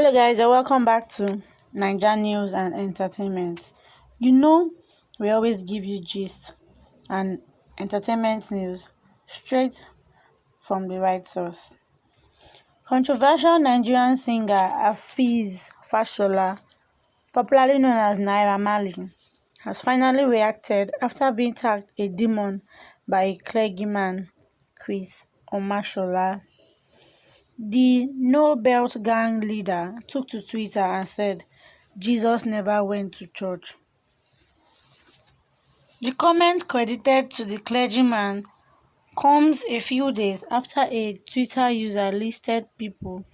Hello guys, and welcome back to NAIJA News and Entertainment. We always give you gist and entertainment news straight from the right source. Controversial Nigerian singer Afiz Fashola, popularly known as Naira Marley, has finally reacted after being tagged a demon by a clergyman, Chris Omashola. The No Belt gang leader took to Twitter and said, "Jesus never went to church." The comment, credited to the clergyman, comes a few days after a Twitter user listed people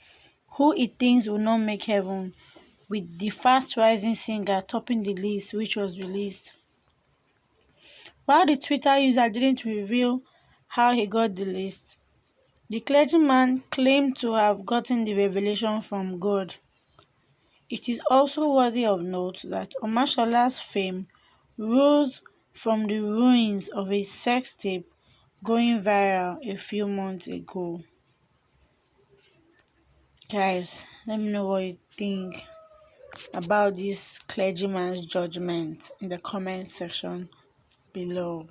who it thinks will not make heaven, with the fast-rising singer topping the list, which was released. While the Twitter user didn't reveal how he got the list, the clergyman claimed to have gotten the revelation from God. It is also worthy of note that Omashola's fame rose from the ruins of a sex tape going viral a few months ago. Guys, let me know what you think about this clergyman's judgment in the comment section below.